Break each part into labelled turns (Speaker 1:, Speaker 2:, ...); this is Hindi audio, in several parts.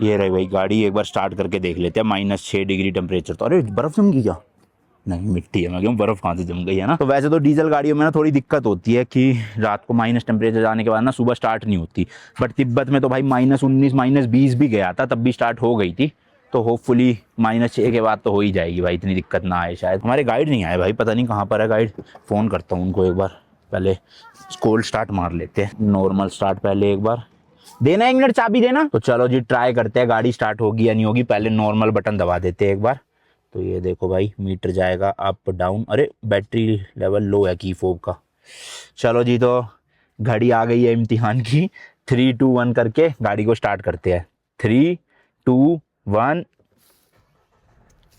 Speaker 1: ये रही भाई गाड़ी, एक बार स्टार्ट करके देख लेते हैं। -6 डिग्री टेम्परेचर। तो अरे बर्फ जम गई क्या? नहीं मिट्टी है, मैं क्यों, बर्फ कहाँ से जम गई है ना। तो वैसे तो डीजल गाड़ियों में ना थोड़ी दिक्कत होती है कि रात को माइनस टेम्परेचर जाने के बाद ना सुबह स्टार्ट नहीं होती, बट तिब्बत में तो भाई -19 -20 भी गया था, तब भी स्टार्ट हो गई थी। तो होपफुली -6 के बाद तो हो ही जाएगी भाई, इतनी दिक्कत ना आए। शायद हमारे गाइड नहीं आए भाई, पता नहीं कहाँ पर है गाइड। फ़ोन करता हूँ उनको एक बार, पहले कोल्ड स्टार्ट मार लेते हैं, नॉर्मल स्टार्ट पहले एक बार। देना, 1 मिनट चाबी देना। तो चलो जी ट्राई करते हैं गाड़ी स्टार्ट होगी या नहीं होगी। पहले नॉर्मल बटन दबा देते हैं एक बार। तो ये देखो भाई मीटर जाएगा अप डाउन। अरे बैटरी लेवल लो है की फोब का। चलो जी, तो घड़ी आ गई है इम्तिहान की। 3 2 1 करके गाड़ी को स्टार्ट करते हैं। 3 2 1।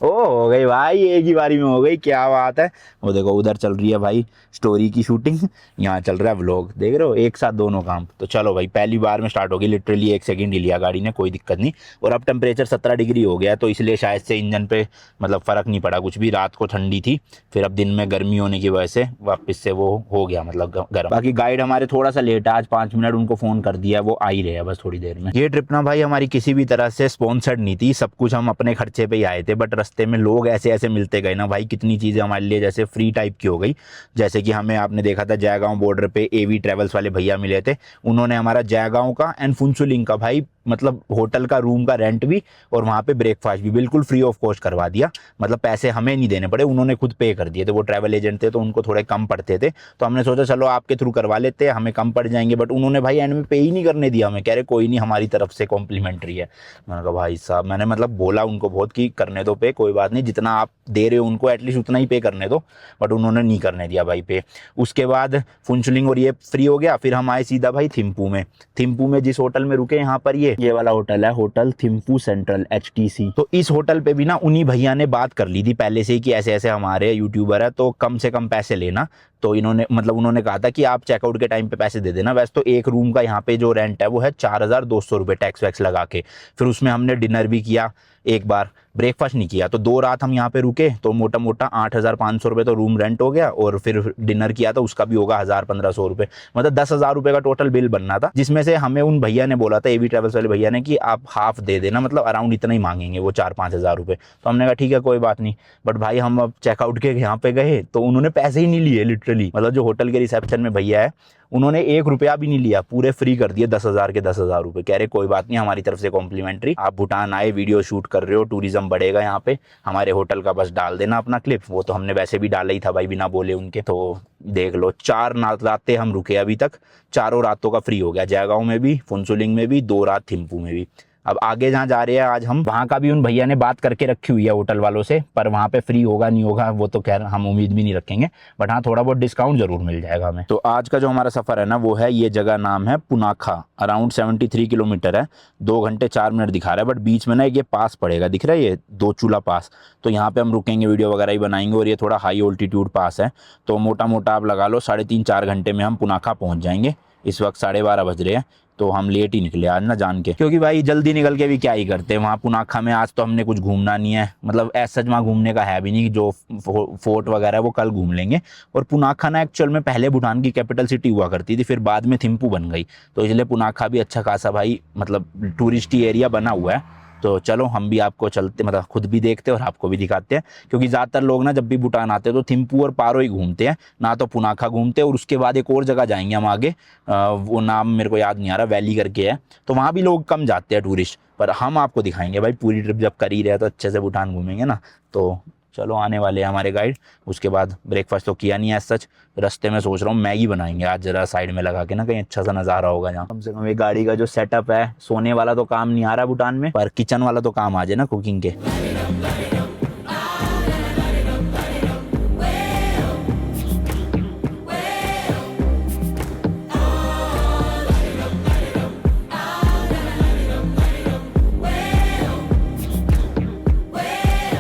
Speaker 1: ओ हो गई भाई, एक ही बारी में हो गई, क्या बात है। वो देखो उधर चल रही है भाई स्टोरी की शूटिंग, यहाँ चल रहा है व्लॉग, देख रहे हो, एक साथ दोनों काम। तो चलो भाई पहली बार में स्टार्ट होगी, लिटरली 1 सेकंड ही लिया गाड़ी ने, कोई दिक्कत नहीं। और अब टेम्परेचर 17 डिग्री हो गया, तो इसलिए शायद से इंजन पे मतलब फ़र्क नहीं पड़ा कुछ भी। रात को ठंडी थी, फिर अब दिन में गर्मी होने की वजह से वापस से वो हो गया मतलब गर्म। बाकी गाइड हमारे थोड़ा सा लेट है आज, 5 मिनट उनको फ़ोन कर दिया, वो आ ही रहे हैं बस थोड़ी देर में। ये ट्रिप ना भाई हमारी किसी भी तरह से स्पॉन्सर्ड नहीं थी, सब कुछ हम अपने खर्चे पे ही आए थे। बट रास्ते में लोग ऐसे ऐसे मिलते गए ना भाई, कितनी चीज़ें हमारे लिए जैसे फ्री टाइप की हो गई। जैसे कि हमें, आपने देखा था जयगांव बॉर्डर पे एवी ट्रेवल्स वाले भैया मिले थे, उन्होंने हमारा जयगांव का एंड फुनसुलिंग का भाई मतलब होटल का रूम का रेंट भी और वहाँ पे ब्रेकफास्ट भी बिल्कुल फ्री ऑफ कॉस्ट करवा दिया। मतलब पैसे हमें नहीं देने पड़े, उन्होंने खुद पे कर दिए थे। वो ट्रैवल एजेंट थे तो उनको थोड़े कम पड़ते थे, तो हमने सोचा चलो आपके थ्रू करवा लेते हैं, हमें कम पड़ जाएंगे। बट उन्होंने भाई एंड में पे ही नहीं करने दिया हमें, कह रहे कोई नहीं हमारी तरफ से कॉम्प्लीमेंट्री है। मैंने कहा भाई साहब, मैंने मतलब बोला उनको बहुत कि करने दो पे, कोई बात नहीं, जितना आप दे रहे हो उनको एटलीस्ट उतना ही पे करने दो। बट उन्होंने नहीं करने दिया भाई पे। उसके बाद फुनसुलिंग और ये फ्री हो गया, फिर हम आए सीधा भाई थिम्पू में। थिम्पू में जिस होटल में रुके, यहाँ पर ये वाला होटल है, होटल थिम्पू सेंट्रल HTC। तो इस होटल पे भी ना उन्हीं भैया ने बात कर ली थी पहले से ही कि ऐसे ऐसे हमारे यूट्यूबर है, तो कम से कम पैसे लेना। तो इन्होंने मतलब उन्होंने कहा था कि आप चेकआउट के टाइम पे पैसे दे देना। वैसे तो एक रूम का यहाँ पे जो रेंट है वो है 4200 रुपये टैक्स वैक्स लगा के। फिर उसमें हमने डिनर भी किया एक बार, ब्रेकफास्ट नहीं किया। तो 2 रात हम यहाँ पे रुके, तो मोटा मोटा 8500 रुपये तो रूम रेंट हो गया, और फिर डिनर किया तो उसका भी होगा 1500 रुपये। मतलब 10,000 रुपये का टोटल बिल बनना था, जिसमें से हमें उन भैया ने बोला था, एवी ट्रेवल्स वाले भैया ने, कि आप हाफ दे देना, मतलब अराउंड इतना ही मांगेंगे वो 4-5 हज़ार रुपये। तो हमने कहा ठीक है कोई बात नहीं। बट भाई हम अब चेकआउट के यहाँ पे गए तो उन्होंने पैसे ही नहीं लिए लिटरली। मतलब जो होटल के रिसेप्शन में भैया है उन्होंने 1 रुपया भी नहीं लिया, पूरे फ्री कर दिए 10,000 के 10,000 रुपये। कह रहे कोई बात नहीं, हमारी तरफ से कॉम्प्लीमेंट्री, आप भूटान आए वीडियो शूट कर रहे हो, टूरिज्म बढ़ेगा यहाँ पे, हमारे होटल का बस डाल देना अपना क्लिप। वो तो हमने वैसे भी डाला ही था भाई बिना बोले उनके। तो देख लो 4 रातें हम रुके अभी तक, चारों रातों का फ्री हो गया, जयगांव में भी, फुनसुलिंग में भी, 2 रात थिम्पू में भी। अब आगे जहाँ जा रहे हैं आज हम, वहाँ का भी उन भैया ने बात करके रखी हुई है होटल वालों से, पर वहाँ पे फ्री होगा नहीं होगा वो तो खैर हम उम्मीद भी नहीं रखेंगे, बट हाँ थोड़ा बहुत डिस्काउंट जरूर मिल जाएगा हमें। तो आज का जो हमारा सफ़र है ना वो है, ये जगह नाम है पुनाखा, अराउंड 73 किलोमीटर है, 2 घंटे 4 मिनट दिखा रहा है। बट बीच में ना ये पास पड़ेगा, दिख रहा है ये 2 चूल्हा पास, तो यहाँ पे हम रुकेंगे, वीडियो वगैरह ही बनाएंगे। और ये थोड़ा हाई ऑल्टीट्यूड पास है, तो मोटा मोटा आप लगा लो 3.5-4 घंटे में हम पुनाखा पहुँच जाएंगे। इस वक्त 12:30 बज रहे हैं, तो हम लेट ही निकले आज ना जान के, क्योंकि भाई जल्दी निकल के भी क्या ही करते हैं वहाँ पुनाखा में। आज तो हमने कुछ घूमना नहीं है, मतलब ऐसा वहाँ घूमने का है भी नहीं, जो फोर्ट वगैरह है वो कल घूम लेंगे। और पुनाखा ना एक्चुअल में पहले भूटान की कैपिटल सिटी हुआ करती थी, फिर बाद में थिम्पू बन गई, तो इसलिए पुनाखा भी अच्छा खासा भाई मतलब टूरिस्टी एरिया बना हुआ है। तो चलो हम भी आपको चलते, मतलब खुद भी देखते हैं और आपको भी दिखाते हैं, क्योंकि ज़्यादातर लोग ना जब भी भूटान आते हैं तो थिम्पू और पारो ही घूमते हैं, ना तो पुनाखा घूमते हैं। और उसके बाद एक और जगह जाएंगे हम आगे, वो नाम मेरे को याद नहीं आ रहा, वैली करके है, तो वहाँ भी लोग कम जाते हैं टूरिस्ट। पर हम आपको दिखाएंगे भाई, पूरी ट्रिप जब कर ही रहे तो अच्छे से भूटान घूमेंगे ना। तो चलो आने वाले हैं हमारे गाइड। उसके बाद ब्रेकफास्ट तो किया नहीं है सच, रास्ते में सोच रहा हूँ मैगी बनाएंगे आज, जरा साइड में लगा के ना, कहीं अच्छा सा नज़ारा होगा जहाँ। कम से कम ये गाड़ी का जो सेटअप है, सोने वाला तो काम नहीं आ रहा भूटान में, पर किचन वाला तो काम आ जाए ना कुकिंग के।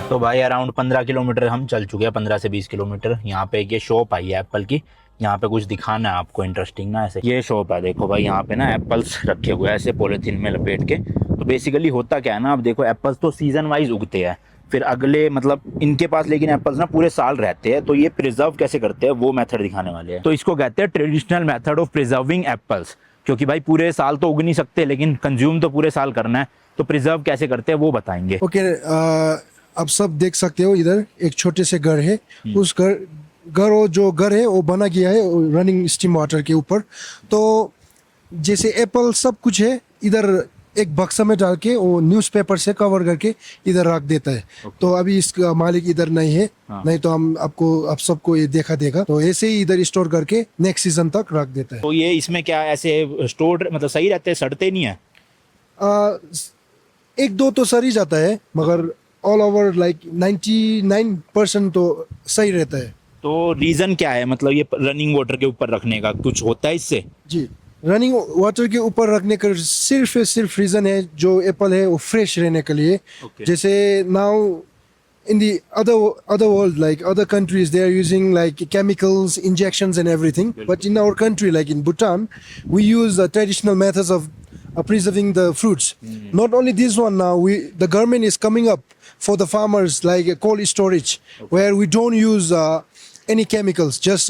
Speaker 1: तो भाई अराउंड 15 किलोमीटर हम चल चुके हैं, 15 से 20 किलोमीटर। यहाँ पे एक ये शॉप आई है एप्पल की, यहाँ पे कुछ दिखाना है आपको इंटरेस्टिंग ना। ऐसे ये शॉप है, देखो भाई यहाँ पे ना एप्पल्स रखे हुए हैं ऐसे पॉलीथीन में लपेट के। तो बेसिकली होता क्या है ना, अब देखो एप्पल्स तो सीजन वाइज उगते हैं, फिर अगले मतलब इनके पास लेकिन एप्पल्स ना पूरे साल रहते हैं। तो ये प्रिजर्व कैसे करते हैं वो मेथड दिखाने वाले हैं। तो इसको कहते हैं traditional method of preserving apples. क्योंकि भाई पूरे साल तो उग नहीं सकते, लेकिन कंज्यूम तो पूरे साल करना है, तो प्रिजर्व कैसे करते हैं वो बताएंगे।
Speaker 2: ओके, आप सब देख सकते हो, इधर एक छोटे से घर है। उस वो जो घर है वो बना गया है रनिंग स्टीम वाटर के ऊपर। तो जैसे एप्पल सब कुछ है इधर, एक बक्सा में डाल के वो न्यूज़पेपर से कवर करके इधर रख देता है। तो अभी इसका मालिक इधर नहीं है। नहीं तो हम आप सबको ये देखा देगा, तो ऐसे ही इधर स्टोर करके नेक्स्ट सीजन तक रख देता है।
Speaker 1: तो ये इसमें क्या ऐसे स्टोर मतलब सही रहते हैं, सड़ते नहीं है?
Speaker 2: आ, एक दो तो सर ही जाता है, मगर ऑल ओवर लाइक 99% तो सही रहता है।
Speaker 1: तो रीजन क्या है, मतलब ये रनिंग वाटर के ऊपर रखने का कुछ होता है इससे?
Speaker 2: जी, रनिंग वाटर के ऊपर रखने का सिर्फ रीजन है, जो एप्पल है वो फ्रेश रहने के लिए। जैसे now in the other world, like other countries, they are using like chemicals, injections and everything. But in our country, like in Bhutan, we use traditional methods of preserving the fruits. Not only this one, now the government is coming up for the farmers like a cold storage, where we don't use any chemicals, just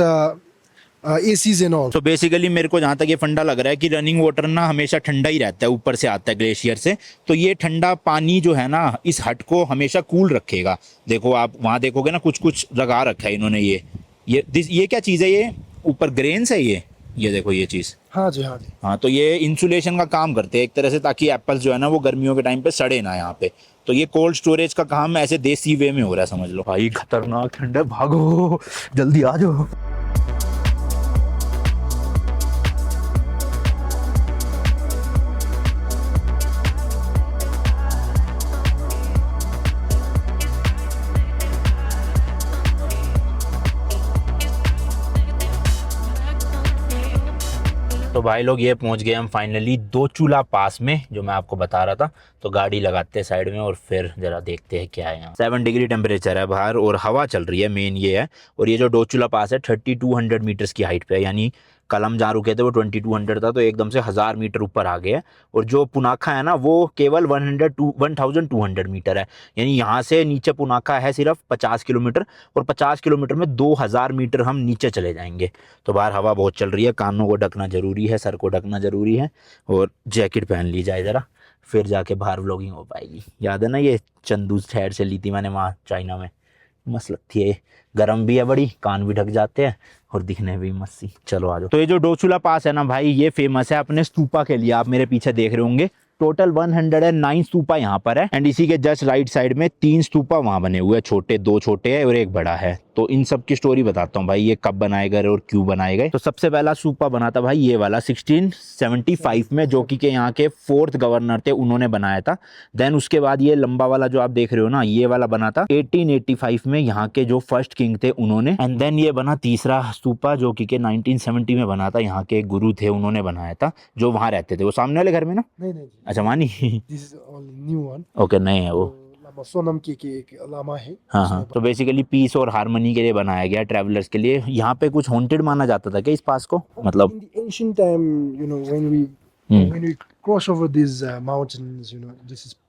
Speaker 2: ACs and all.
Speaker 1: तो बेसिकली मेरे को जहाँ तक ये फंडा लग रहा है कि रनिंग वाटर ना हमेशा ठंडा ही रहता है, ऊपर से आता है ग्लेशियर से, तो ये ठंडा पानी जो है ना इस हट को हमेशा कूल रखेगा। देखो आप वहाँ देखोगे ना कुछ कुछ लगा रखा है इन्होंने। ये क्या चीज़ है, ये ऊपर ग्रेन्स है ये देखो ये चीज़।
Speaker 2: हाँ जी, हाँ जी।
Speaker 1: हाँ, तो ये इंसुलेशन का काम करते हैं एक तरह से, ताकि एप्पल्स जो है ना वो गर्मियों के टाइम पे सड़े ना यहाँ पे। तो ये कोल्ड स्टोरेज का काम ऐसे देसी वे में हो रहा है, समझ लो। भाई खतरनाक ठंडा, भागो जल्दी आ जाओ। तो भाई लोग ये पहुंच गए हम फाइनली दो चूल्हा पास में, जो मैं आपको बता रहा था। तो गाड़ी लगाते हैं साइड में और फिर जरा देखते हैं क्या है यहाँ। 7 डिग्री टेम्परेचर है बाहर और हवा चल रही है, मेन ये है। और ये जो दो चूल्हा पास है 3200 मीटर्स की हाइट पे है, यानी कल हम जहाँ रुके थे वो 2200 था, तो एकदम से 1000 मीटर ऊपर आ गया है। और जो पुनाखा है ना वो केवल 1200 मीटर है, यानी यहाँ से नीचे पुनाखा है सिर्फ 50 किलोमीटर, और 50 किलोमीटर में 2000 मीटर हम नीचे चले जाएंगे। तो बाहर हवा बहुत चल रही है, कानों को ढकना जरूरी है, सर को ढकना जरूरी है, और जैकेट पहन ली जाए ज़रा, फिर जाके बाहर व्लॉगिंग हो पाएगी। याद है ना ये चंदू ठहर से ली थी मैंने वहाँ चाइना में, मस्त लगती है। गर्म भी है बड़ी, कान भी ढक जाते हैं और दिखने भी मस्त सी। चलो आ जाओ। तो ये जो डोचुला पास है ना भाई, ये फेमस है अपने स्तूपा के लिए। आप मेरे पीछे देख रहे होंगे, टोटल 109 स्तूपा यहाँ पर है, एंड इसी के जस्ट राइट साइड में 3 स्तूपा वहाँ बने हुए हैं, छोटे 2 छोटे हैं और एक बड़ा है। तो इन सब की स्टोरी बताता हूँ भाई, ये कब बनाए गए और क्यों बनाए गए। तो सबसे पहला स्तूपा बना था भाई ये वाला 1675 में, जो कि यहाँ के 4th गवर्नर थे, उन्होंने बनाया था। देन उसके बाद ये लंबा वाला जो आप देख रहे हो ना, ये वाला बना था 1885 में, यहाँ के जो फर्स्ट किंग थे उन्होंने। एंड देन ये बना तीसरा स्तूपा, जो कि 1970 में बना था, यहाँ के गुरु थे उन्होंने बनाया था, जो वहाँ रहते थे, वो सामने वाले घर में ना।
Speaker 2: नहीं।
Speaker 1: अच्छा मानी,
Speaker 2: This is only new one.
Speaker 1: Okay नहीं है वो,
Speaker 2: लामा सोनम की एक लामा है।
Speaker 1: हाँ। तो बेसिकली पीस और हार्मनी के लिए बनाया गया, ट्रैवलर्स के लिए। यहाँ पे कुछ हॉन्टेड माना जाता था क्या इस पास को, मतलब?
Speaker 2: In the ancient time, you know, when we cross over these mountains, you know,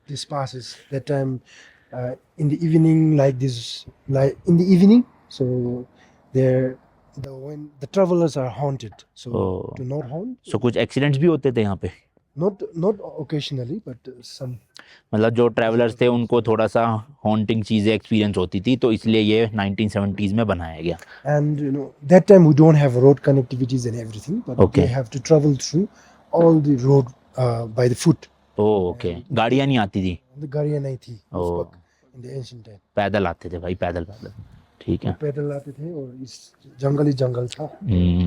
Speaker 2: this passes that time in the evening, like in the evening, so when the travelers are haunted, so to not haunt.
Speaker 1: So कुछ एक्सीडेंट्स भी होते थे यहाँ पे?
Speaker 2: Not occasionally, but some.
Speaker 1: मतलब जो ट्रैवलर्स थे उनको थोड़ा सा हॉन्टिंग चीज़ें एक्सपीरियंस होती थी, तो इसलिए ये 1970s में बनाया गया।
Speaker 2: And you know, that time we don't have road connectivities and everything, but they have to travel through all the road by the foot.
Speaker 1: Okay, गाड़ियाँ नहीं आती थी?
Speaker 2: गाड़ियाँ नहीं थी उस वक्त, in the ancient time.
Speaker 1: पैदल आते थे भाई, पैदल। ठीक है,
Speaker 2: पैदल आते थे और इस जंगल था।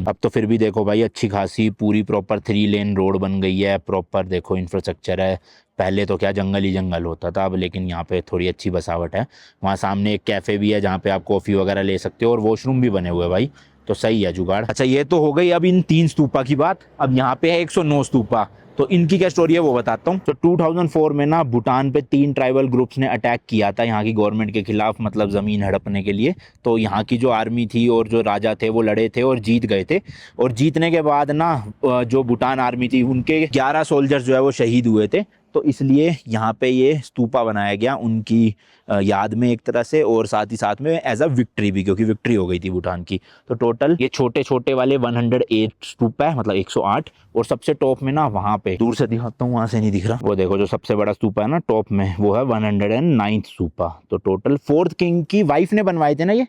Speaker 1: अब तो फिर भी देखो भाई अच्छी खासी पूरी प्रॉपर 3 लेन रोड बन गई है, प्रॉपर देखो इंफ्रास्ट्रक्चर है। पहले तो क्या जंगल ही जंगल होता था, अब लेकिन यहाँ पे थोड़ी अच्छी बसावट है। वहाँ सामने एक कैफ़े भी है जहाँ पे आप कॉफ़ी वगैरह ले सकते हो, और वॉशरूम भी बने हुए हैं भाई, तो सही है जुगाड़। अच्छा ये तो हो गई अब इन 3 स्तूपा की बात। अब यहाँ पे है 109 स्तूपा, तो इनकी क्या स्टोरी है वो बताता हूँ। तो 2004 में ना भूटान पे 3 ट्राइबल ग्रुप्स ने अटैक किया था यहाँ की गवर्नमेंट के खिलाफ, मतलब ज़मीन हड़पने के लिए। तो यहाँ की जो आर्मी थी और जो राजा थे वो लड़े थे और जीत गए थे, और जीतने के बाद ना जो भूटान आर्मी थी उनके 11 सोल्जर्स जो है वो शहीद हुए थे। तो इसलिए यहाँ पे ये स्तूपा बनाया गया उनकी याद में एक तरह से, और साथ में एज अ विक्ट्री भी, क्योंकि विक्ट्री हो गई थी भूटान की। तो टोटल ये छोटे छोटे वाले 108 स्तूपा है, मतलब 108, और सबसे टॉप में ना वहाँ पे दूर से दिखाता हूँ, वहाँ से नहीं दिख रहा, वो देखो जो सबसे बड़ा स्तूपा है ना टॉप में, वो है 109 स्तूपा। तो टोटल 4th किंग की वाइफ ने बनवाए थे ना ये,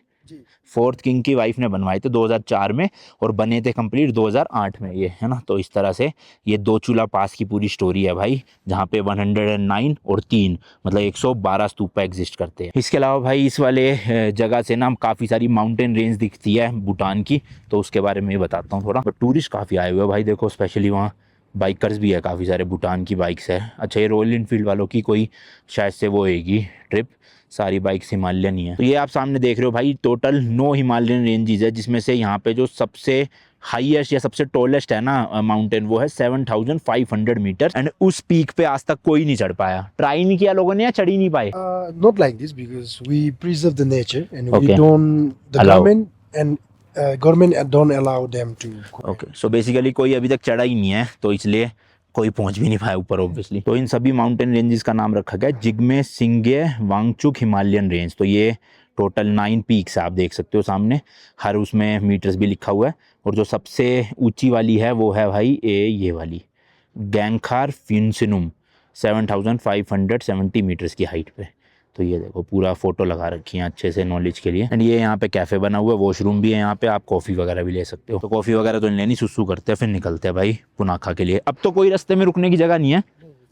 Speaker 1: 4th किंग की वाइफ ने बनवाए थे 2004 में, और बने थे कंप्लीट 2008 में ये, है ना। तो इस तरह से ये दो चूल्हा पास की पूरी स्टोरी है भाई, जहाँ पे 109 और 3 मतलब 112 स्तूपा एग्जिस्ट करते हैं। इसके अलावा भाई इस वाले जगह से ना काफ़ी सारी माउंटेन रेंज दिखती है भूटान की, तो उसके बारे में बताता हूँ थोड़ा। टूरिस्ट काफ़ी आए हुए हैं भाई, देखो स्पेशली वहाँ बाइकर्स भी है काफ़ी सारे, भूटान की बाइक्स है। अच्छा ये रॉयल इनफील्ड वालों की कोई शायद से वो होगी ट्रिप, सारी बाइक्स हिमालयन ही है। तो ये आप सामने देख रहे हो भाई, टोटल 9 हिमालयन रेंजेस है, जिसमें से यहाँ पे जो सबसे हाईएस्ट या सबसे टॉलेस्ट है ना माउंटेन, वो है 7500 मीटर, एंड उस पीक पे आज तक कोई नहीं चढ़ पाया। ट्राई नहीं किया लोगों ने या चढ़ ही नहीं पाए?
Speaker 2: Not like this because we preserve the nature and
Speaker 1: Okay.
Speaker 2: we don't the
Speaker 1: Allow.
Speaker 2: government don't allow them to.
Speaker 1: Okay, so basically कोई अभी तक चढ़ा ही नहीं है, तो इसलिए कोई पहुंच भी नहीं पाया ऊपर ऑब्वियसली। तो इन सभी माउंटेन रेंजेस का नाम रखा गया जिग्मे सिंगे वांगचुक हिमालयन रेंज। तो ये टोटल 9 पीक्स आप देख सकते हो सामने, हर उसमें मीटर्स भी लिखा हुआ है, और जो सबसे ऊंची वाली है वो है भाई ये वाली गैंगखार फिनसिनुम 7570 मीटर्स की हाइट पे। तो ये देखो पूरा फोटो लगा रखी है अच्छे से नॉलेज के लिए। एंड ये यहाँ पे कैफ़े बना हुआ है, वॉशरूम भी है यहाँ पे, आप कॉफ़ी वगैरह भी ले सकते हो। तो कॉफ़ी वगैरह तो लेनी, सुसु करते हैं फिर निकलते हैं भाई पुनाखा के लिए। अब तो कोई रास्ते में रुकने की जगह नहीं है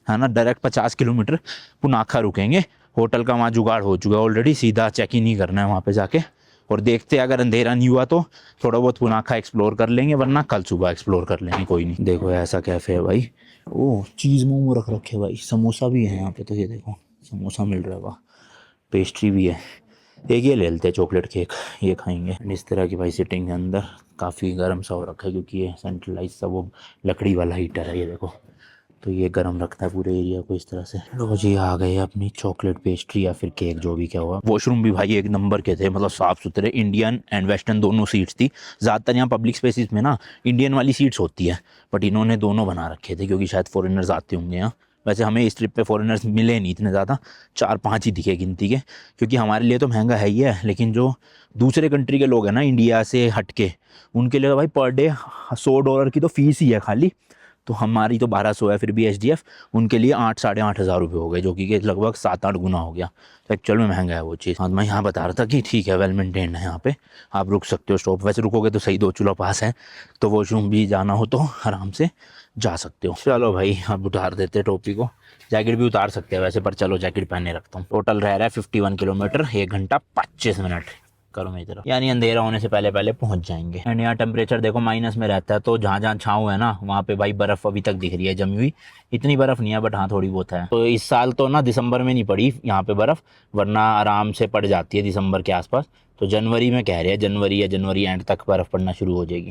Speaker 1: ना, डायरेक्ट 50 किलोमीटर पुनाखा रुकेंगे। होटल का वहाँ जुगाड़ हो चुका है ऑलरेडी, सीधा चेक इन ही करना है वहाँ पे जाके, और देखते अगर अंधेरा नहीं हुआ तो थोड़ा बहुत पुनाखा एक्सप्लोर कर लेंगे, वरना कल सुबह एक्सप्लोर कर लेंगे, कोई नहीं। देखो ऐसा कैफ़े है भाई, ओह चीज़ मोमो रख रखे भाई, समोसा भी है यहाँ पे। तो ये देखो समोसा मिल रहा है, वाह, पेस्ट्री भी है। एक ये ले लेते हैं चॉकलेट केक, ये खाएंगे। इस तरह की भाई सिटिंग है अंदर, काफ़ी गर्म सा हो रखा है क्योंकि ये सेंट्रलाइज सा वो लकड़ी वाला हीटर है, ये देखो। तो ये गर्म रखता है पूरे एरिया को इस तरह से। लो जी आ गए अपनी चॉकलेट पेस्ट्री या फिर केक, जो भी क्या हुआ। वॉशरूम भी भाई एक नंबर के थे, मतलब साफ़ सुथरे, इंडियन एंड वेस्टर्न दोनों सीट्स थी। ज़्यादातर यहाँ पब्लिक स्पेसिस में ना इंडियन वाली सीट्स होती है, बट इन्होंने दोनों बना रखे थे क्योंकि शायद फॉरेनर्स आते होंगे यहाँ। वैसे हमें इस ट्रिप पे फॉरेनर्स मिले नहीं इतने ज़्यादा, 4-5 ही दिखे गिनती के, क्योंकि हमारे लिए तो महंगा है ही है, लेकिन जो दूसरे कंट्री के लोग हैं ना इंडिया से हट के, उनके लिए तो भाई पर डे $100 की तो फीस ही है खाली। तो हमारी तो 1200 है, फिर भी SDF उनके लिए 8-8.5 हज़ार रुपये हो गए, जो कि लगभग 7-8 गुना हो गया। तो एक्चुअल में महंगा है वो चीज़। हाँ, मैं यहाँ बता रहा था कि ठीक है वेल मेंटेन्ड है यहाँ पे, आप रुक सकते हो स्टॉप, वैसे रुकोगे तो सही, 2 चूल्हा पास है, तो वॉशरूम भी जाना हो तो आराम से जा सकते हो। चलो भाई अब उतार देते हैं टोपी को, जैकेट भी उतार सकते हैं वैसे, पर चलो जैकेट पहने रखता हूँ। टोटल रह रहा है 51 किलोमीटर, 1 घंटा 25 मिनट। करो मेरी तरफ, यानी अंधेरा होने से पहले पहले पहुंच जाएंगे। एंड यहाँ टेम्परेचर देखो माइनस में रहता है, तो जहाँ जहाँ छाँव है ना वहाँ पे भाई बर्फ़ अभी तक दिख रही है जमी हुई। इतनी बर्फ़ नहीं है बट हाँ थोड़ी बहुत है। तो इस साल तो ना दिसंबर में नहीं पड़ी यहाँ पे बर्फ़, वरना आराम से पड़ जाती है दिसंबर के आसपास। तो जनवरी में कह रहे हैं, जनवरी या जनवरी एंड तक बर्फ़ पड़ना शुरू हो जाएगी।